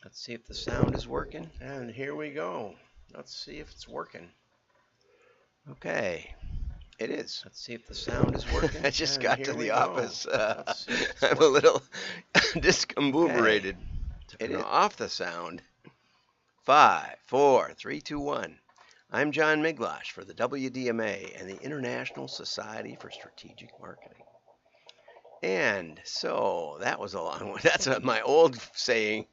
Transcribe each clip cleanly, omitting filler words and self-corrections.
Let's see if the sound is working. And here we go. Let's see if it's working. Okay, It is. let's see if the sound is working. I just And got here to we the go. office. Let's see if it's I'm a working. little discombobulated. Turn It is. off the sound. 5, 4, 3, 2, 1. I'm John Miglosh for the WDMA and the International Society for Strategic Marketing. And so that was a long one. That's my old saying.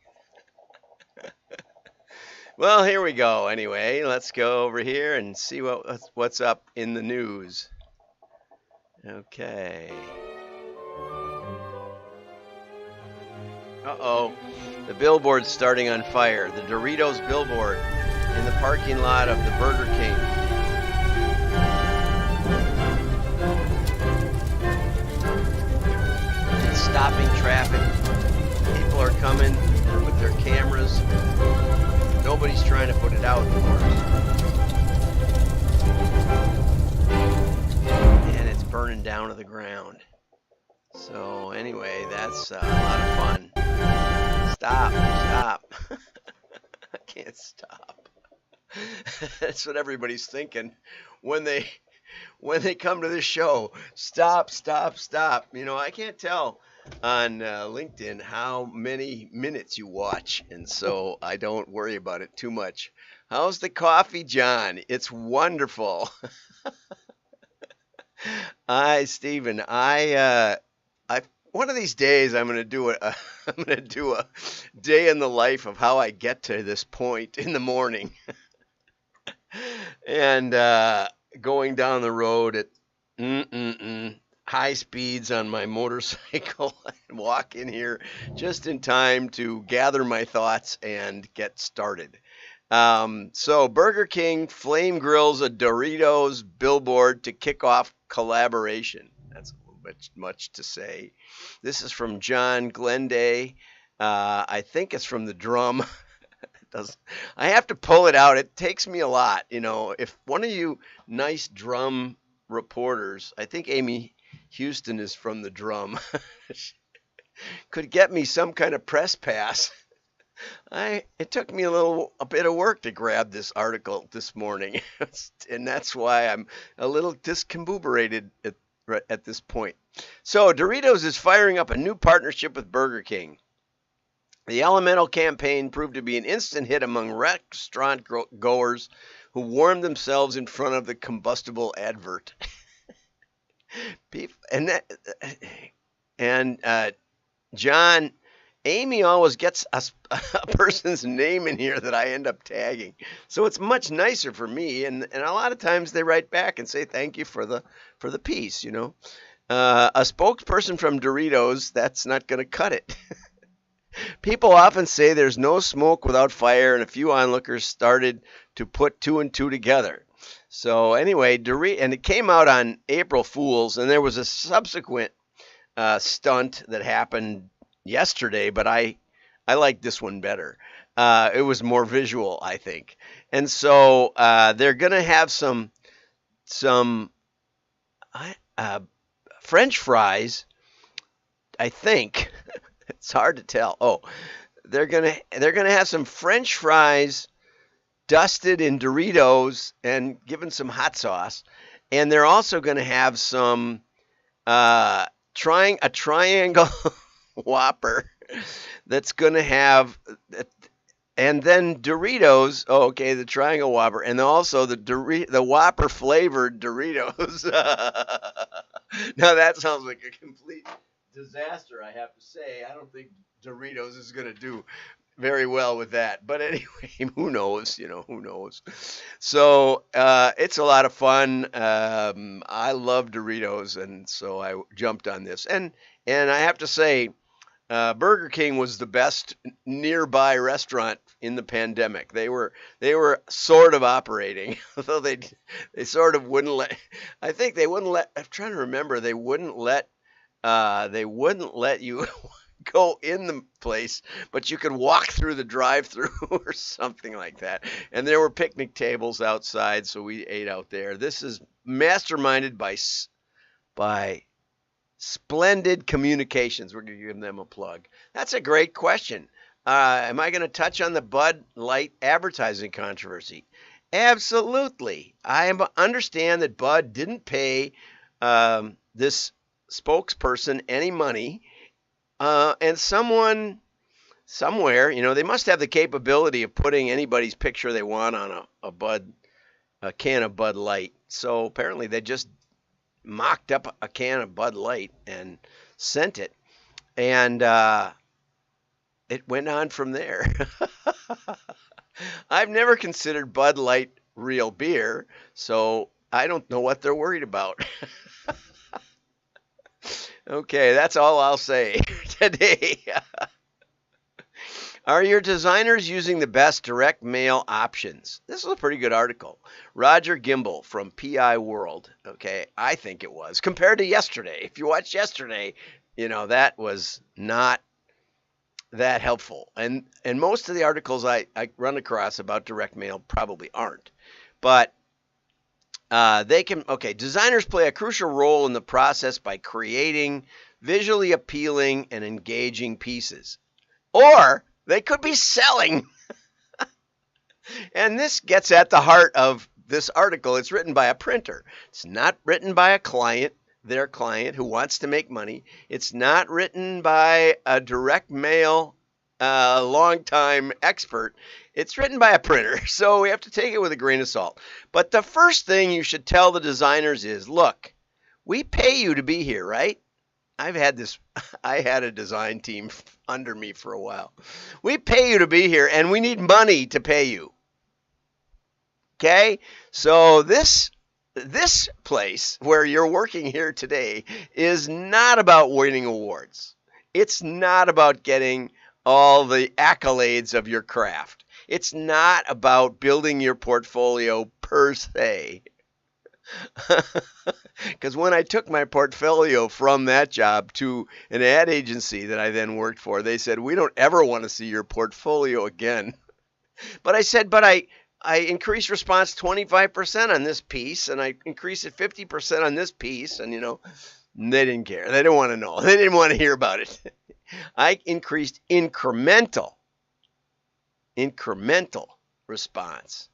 Well, here we go. Anyway, let's go over here and see what's up in the news. Okay. Uh-oh. The billboard's starting on fire. The Doritos billboard in the parking lot of the Burger King. It's stopping traffic. People are coming with their cameras. Nobody's trying to put it out, of course. And it's burning down to the ground. So anyway, that's a lot of fun. Stop. I can't stop. That's what everybody's thinking when they come to this show. Stop. You know, I can't tell on LinkedIn how many minutes you watch, and so I don't worry about it too much. How's the coffee, John? It's wonderful. Hi, Stephen. One of these days I'm going to do a day in the life of how I get to this point in the morning. And going down the road at high speeds on my motorcycle and walk in here just in time to gather my thoughts and get started. So Burger King flame grills a Doritos billboard to kick off collaboration. That's a little bit much to say. This is from John Glenday. I think it's from the Drum. I have to pull it out. It takes me a lot. You know, if one of you nice Drum reporters, I think Amy Houston is from the Drum, could get me some kind of press pass. It took me a bit of work to grab this article this morning, and that's why I'm a little discombobulated at this point. So Doritos is firing up a new partnership with Burger King. The Elemental campaign proved to be an instant hit among restaurant goers who warmed themselves in front of the combustible advert. John, Amy always gets a person's name in here that I end up tagging, so it's much nicer for me. And a lot of times they write back and say thank you for the piece. You know, a spokesperson from Doritos, that's not going to cut it. People often say there's no smoke without fire, and a few onlookers started to put two and two together. So anyway, and it came out on April Fool's, and there was a subsequent stunt that happened yesterday, but I like this one better. It was more visual, I think. And so they're going to have some French fries, I think. It's hard to tell. Oh, they're gonna have some French fries dusted in Doritos and given some hot sauce, and they're also gonna have some a triangle Whopper that's gonna have, and then Doritos. Oh, okay, the triangle Whopper, and also the Whopper flavored Doritos. Now that sounds like a complete disaster, I have to say. I don't think Doritos is going to do very well with that. But anyway, who knows? You know, who knows? So it's a lot of fun. I love Doritos, and so I jumped on this. And I have to say, Burger King was the best nearby restaurant in the pandemic. They were sort of operating, although they sort of wouldn't let. I think they wouldn't let. I'm trying to remember. They wouldn't let you go in the place, but you could walk through the drive-through or something like that. And there were picnic tables outside, so we ate out there. This is masterminded by Splendid Communications. We're going to give them a plug. That's a great question. Am I going to touch on the Bud Light advertising controversy? Absolutely. Understand that Bud didn't pay this spokesperson any money, and someone somewhere, they must have the capability of putting anybody's picture they want on a can of Bud Light. So apparently they just mocked up a can of Bud Light and sent it, and it went on from there. I've never considered Bud Light real beer, so I don't know what they're worried about. Okay, that's all I'll say today. Are your designers using the best direct mail options? This is a pretty good article. Roger Gimbel from PI World. Okay, I think it was. Compared to yesterday. If you watched yesterday, that was not that helpful. And most of the articles I run across about direct mail probably aren't. But designers play a crucial role in the process by creating visually appealing and engaging pieces. Or they could be selling. And this gets at the heart of this article. It's written by a printer. It's not written by a client, their client who wants to make money. It's not written by a direct mail long-time expert. It's written by a printer, so we have to take it with a grain of salt. But the first thing you should tell the designers is, look, we pay you to be here, right? I had a design team under me for a while. We pay you to be here, and we need money to pay you. Okay? So this place where you're working here today is not about winning awards. It's not about getting all the accolades of your craft. It's not about building your portfolio per se. Because when I took my portfolio from that job to an ad agency that I then worked for, they said, we don't ever want to see your portfolio again. But I said, I increased response 25% on this piece, and I increased it 50% on this piece, and they didn't care. They didn't want to know. They didn't want to hear about it. I increased incremental response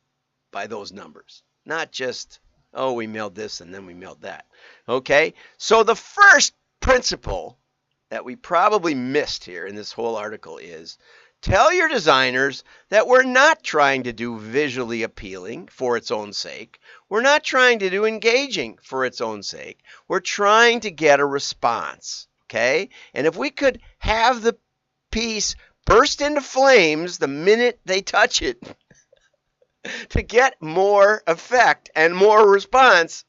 by those numbers, not just, oh, we mailed this and then we mailed that. Okay, so the first principle that we probably missed here in this whole article is tell your designers that we're not trying to do visually appealing for its own sake. We're not trying to do engaging for its own sake. We're trying to get a response. Okay, and if we could have the piece burst into flames the minute they touch it to get more effect and more response,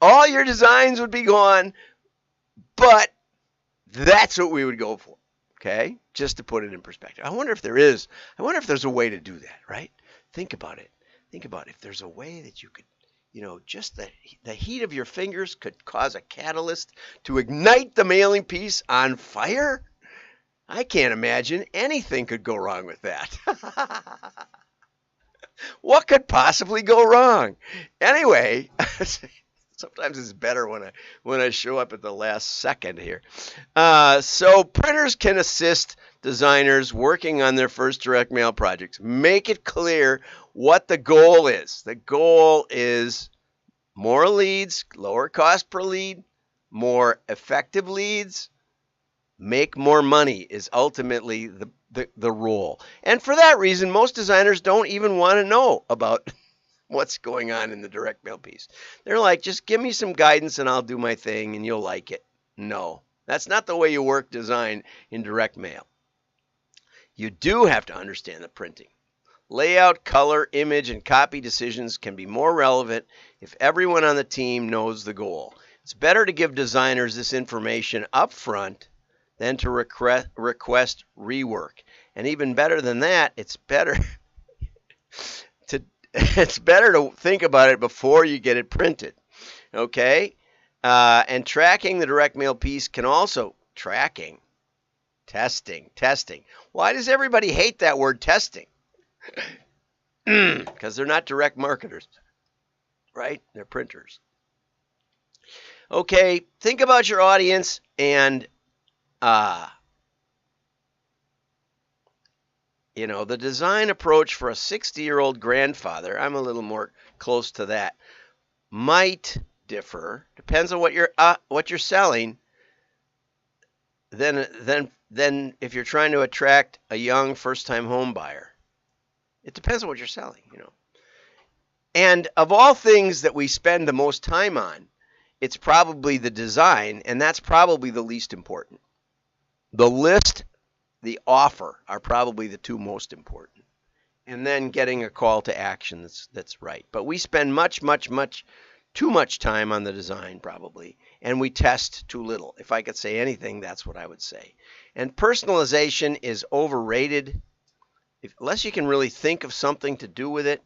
all your designs would be gone, but that's what we would go for. Okay, just to put it in perspective. I wonder if there's a way to do that, right? Think about it. Think about if there's a way that you could, just the heat of your fingers could cause a catalyst to ignite the mailing piece on fire. I can't imagine anything could go wrong with that. What could possibly go wrong? Anyway, sometimes it's better when I show up at the last second here. So printers can assist designers working on their first direct mail projects. Make it clear what the goal is. The goal is more leads, lower cost per lead, more effective leads, make more money is ultimately the rule. And for that reason, most designers don't even want to know about what's going on in the direct mail piece. They're like, just give me some guidance and I'll do my thing and you'll like it. No, that's not the way you work design in direct mail. You do have to understand the printing. Layout, color, image, and copy decisions can be more relevant if everyone on the team knows the goal. It's better to give designers this information up front than to request rework. And even better than that, it's better to think about it before you get it printed. Okay? And tracking the direct mail piece can also testing. Why does everybody hate that word testing? Because they're not direct marketers, right? They're printers. Okay, think about your audience and The design approach for a 60-year-old grandfather, I'm a little more close to that, might differ. Depends on what you're selling. Then if you're trying to attract a young first-time home buyer, it depends on what you're selling. And of all things that we spend the most time on, it's probably the design, and that's probably the least important. The list, the offer are probably the two most important. And then getting a call to action that's right. But we spend much too much time on the design probably, and we test too little. If I could say anything, that's what I would say. And personalization is overrated. Unless you can really think of something to do with it,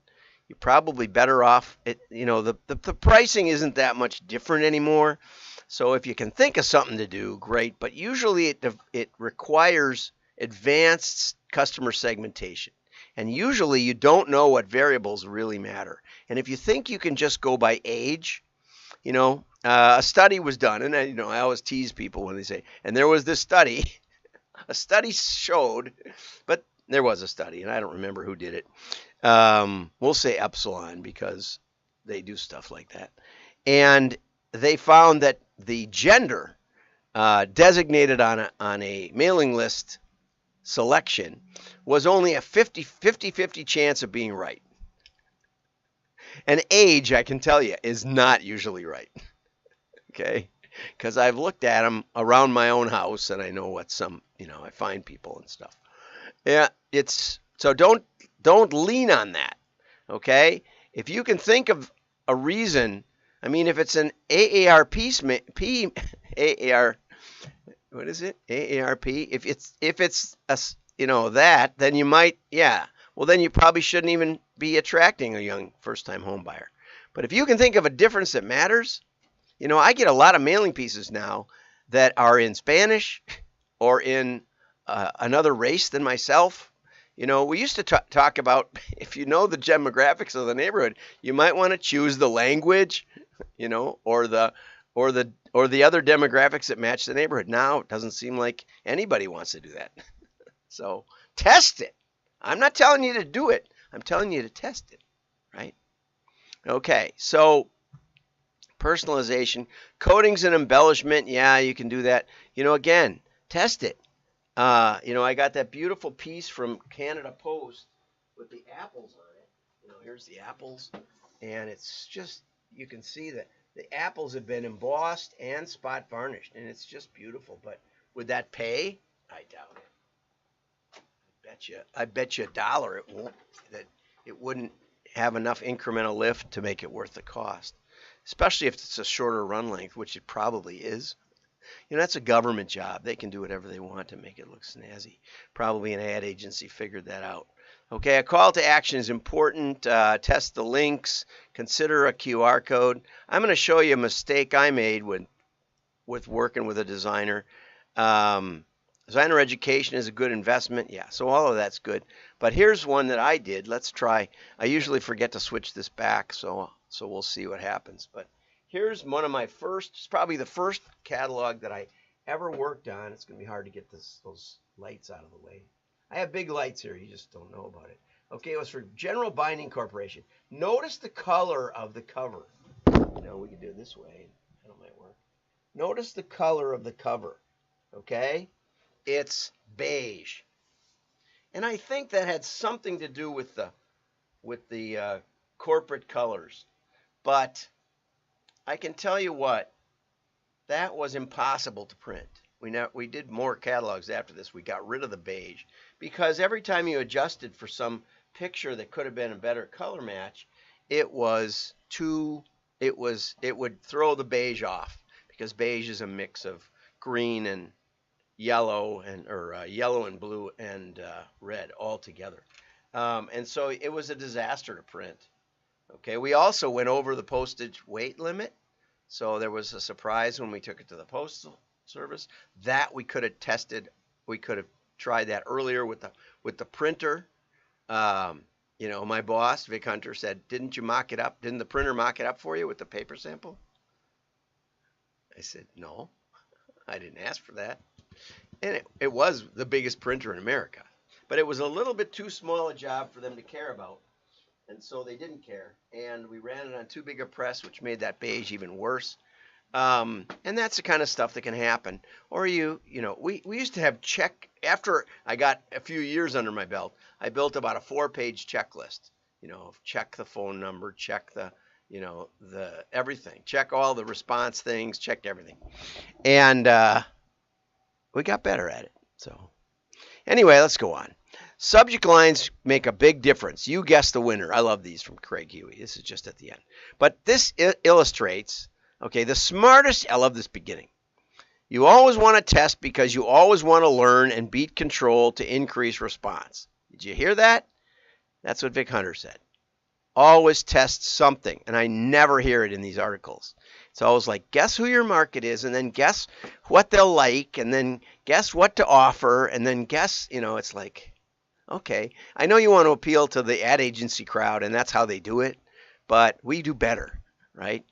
you're probably better off. The pricing isn't that much different anymore. So if you can think of something to do, great. But usually it requires advanced customer segmentation. And usually you don't know what variables really matter. And if you think you can just go by age, a study was done. And I always tease people when they say, and there was this study. A study showed, but there was a study, and I don't remember who did it. We'll say Epsilon because they do stuff like that. And they found that the gender designated on a mailing list selection was only a 50-50 chance of being right. And age, I can tell you, is not usually right. Okay? Because I've looked at them around my own house, and I know what I find people and stuff. Yeah, so don't lean on that. Okay? If you can think of a reason, if it's an AARP what is it? AARP. If it's that, then you might, yeah. Well, then you probably shouldn't even be attracting a young first-time home buyer. But if you can think of a difference that matters, I get a lot of mailing pieces now that are in Spanish or in another race than myself. We used to talk about, if you know the demographics of the neighborhood, you might want to choose the language, or the other demographics that match the neighborhood. Now it doesn't seem like anybody wants to do that. So test it. I'm not telling you to do it. I'm telling you to test it, right? Okay, so personalization, coatings and embellishment. Yeah, you can do that. Again, test it. I got that beautiful piece from Canada Post with the apples on it. Here's the apples, and it's just, you can see that the apples have been embossed and spot varnished, and it's just beautiful. But would that pay? I doubt it. I bet you $1 it won't. That it wouldn't have enough incremental lift to make it worth the cost, especially if it's a shorter run length, which it probably is. That's a government job. They can do whatever they want to make it look snazzy. Probably an ad agency figured that out. Okay, a call to action is important. Test the links. Consider a QR code. I'm going to show you a mistake I made with working with a designer. Designer education is a good investment. Yeah, so all of that's good. But here's one that I did. Let's try. I usually forget to switch this back, so we'll see what happens. But here's one of my first, it's probably the first catalog that I ever worked on. It's going to be hard to get those lights out of the way. I have big lights here. You just don't know about it. Okay, it was for General Binding Corporation. Notice the color of the cover. We can do it this way. That might work. Notice the color of the cover. Okay? It's beige. And I think that had something to do with the corporate colors. But I can tell you what, that was impossible to print. We did more catalogs after this. We got rid of the beige because every time you adjusted for some picture that could have been a better color match, it would throw the beige off, because beige is a mix of green and yellow or yellow and blue and red all together. And so it was a disaster to print. Okay, we also went over the postage weight limit. So there was a surprise when we took it to the postal service that we could have tested. We could have tried that earlier with the printer. My boss, Vic Hunter, said, "Didn't you mock it up? Didn't the printer mock it up for you with the paper sample?" I said, "No, I didn't ask for that." And it was the biggest printer in America. but it was a little bit too small a job for them to care about. And so they didn't care. And we ran it on too big a press, which made that beige even worse. And that's the kind of stuff that can happen. Or we used to have after I got a few years under my belt, I built about a 4-page checklist. Check the phone number, check the everything, check all the response things, checked everything. And we got better at it. So anyway, let's go on. Subject lines make a big difference. You guess the winner. I love these from Craig Huey. This is just at the end. But this illustrates, okay, the smartest. I love this beginning. You always want to test because you always want to learn and beat control to increase response. Did you hear that? That's what Vic Hunter said. Always test something. And I never hear it in these articles. It's always like, guess who your market is, and then guess what they'll like, and then guess what to offer, and then guess, it's like, okay, I know you want to appeal to the ad agency crowd, and that's how they do it, but we do better, right?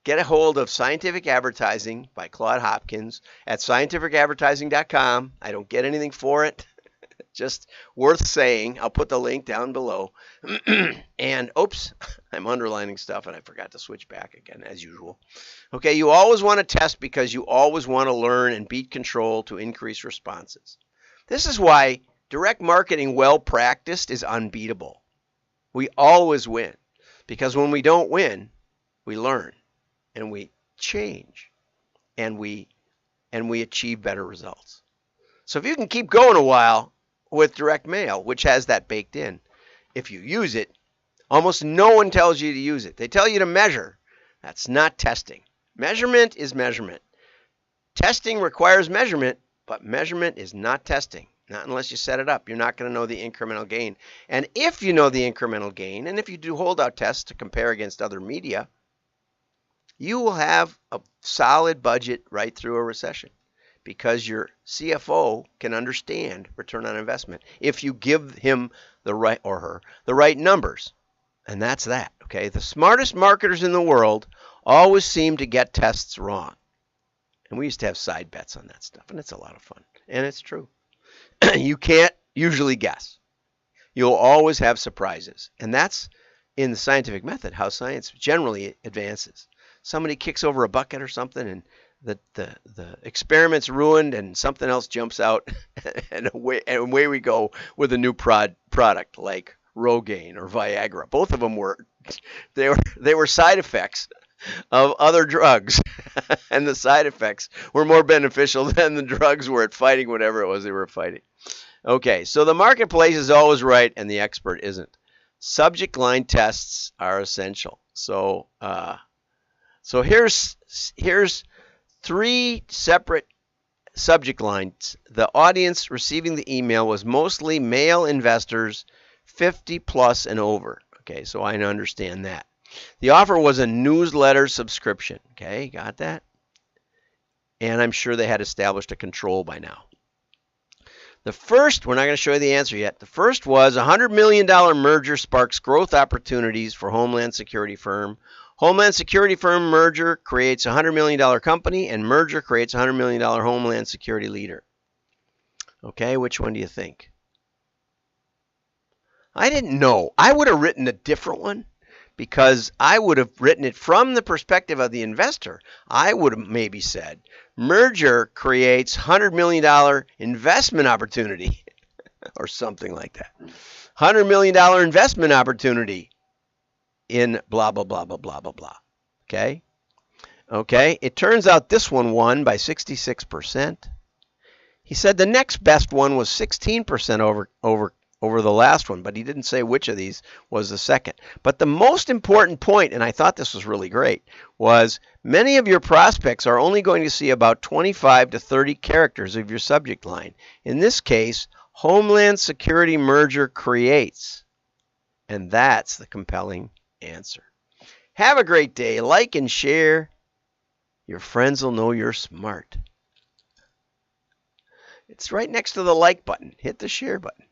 Get a hold of Scientific Advertising by Claude Hopkins at scientificadvertising.com. I don't get anything for it. Just worth saying. I'll put the link down below. And oops, I'm underlining stuff and I forgot to switch back again as usual. Okay, you always want to test because you always want to learn and beat control to increase responses. This is why direct marketing well practiced is unbeatable. We always win because when we don't win, we learn and we change and we achieve better results. So if you can keep going a while with direct mail, which has that baked in, if you use it, almost no one tells you to use it. They tell you to measure. That's not testing. Measurement is measurement. Testing requires measurement, but measurement is not testing. Not unless you set it up. You're not going to know the incremental gain. And if you know the incremental gain, and if you do holdout tests to compare against other media, you will have a solid budget right through a recession because your CFO can understand return on investment if you give him the right or her the right numbers. And that's that. Okay. The smartest marketers in the world always seem to get tests wrong. And we used to have side bets on that stuff, and it's a lot of fun. And it's true. You can't usually guess. You'll always have surprises. And that's in the scientific method, how science generally advances. Somebody kicks over a bucket or something and the experiment's ruined and something else jumps out and away we go with a new product like Rogaine or Viagra. Both of them were side effects of other drugs and the side effects were more beneficial than the drugs were at fighting whatever it was they were fighting. Okay, so the marketplace is always right and the expert isn't. Subject line tests are essential. So here's 3 separate subject lines. The audience receiving the email was mostly male investors 50 plus and over. Okay, so I understand that. The offer was a newsletter subscription. Okay, got that? And I'm sure they had established a control by now. The first, we're not going to show you the answer yet. The first was a $100 million merger sparks growth opportunities for Homeland Security firm. Homeland Security firm merger creates a $100 million company, and merger creates a $100 million Homeland Security leader. Okay, which one do you think? I didn't know. I would have written a different one because I would have written it from the perspective of the investor. I would have maybe said, merger creates $100 million investment opportunity or something like that. $100 million investment opportunity in blah, blah, blah, blah, blah, blah, blah. Okay? Okay, it turns out this one won by 66%. He said the next best one was 16% over the last one, but he didn't say which of these was the second. But the most important point, and I thought this was really great, was many of your prospects are only going to see about 25 to 30 characters of your subject line. In this case, Homeland Security merger creates. And that's the compelling answer. Have a great day. Like and share. Your friends will know you're smart. It's right next to the like button. Hit the share button.